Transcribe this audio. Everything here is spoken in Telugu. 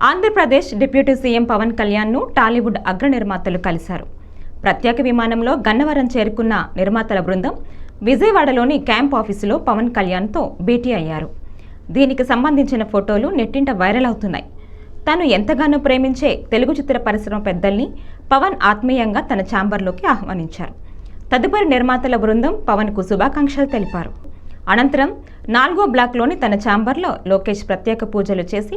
ఆంధ్రప్రదేశ్ డిప్యూటీ సీఎం పవన్ కళ్యాణ్ను టాలీవుడ్ అగ్ర నిర్మాతలు కలిశారు. ప్రత్యేక విమానంలో గన్నవరం చేరుకున్న నిర్మాతల బృందం విజయవాడలోని క్యాంప్ ఆఫీసులో పవన్ కళ్యాణ్తో భేటీ అయ్యారు. దీనికి సంబంధించిన ఫోటోలు నెట్టింట వైరల్ అవుతున్నాయి. తాను ఎంతగానో ప్రేమించే తెలుగు చిత్ర పరిశ్రమ పెద్దల్ని పవన్ ఆత్మీయంగా తన ఛాంబర్లోకి ఆహ్వానించారు. తదుపరి నిర్మాతల బృందం పవన్కు శుభాకాంక్షలు తెలిపారు. అనంతరం 4వ బ్లాక్లోని తన ఛాంబర్లో లోకేష్ ప్రత్యేక పూజలు చేసి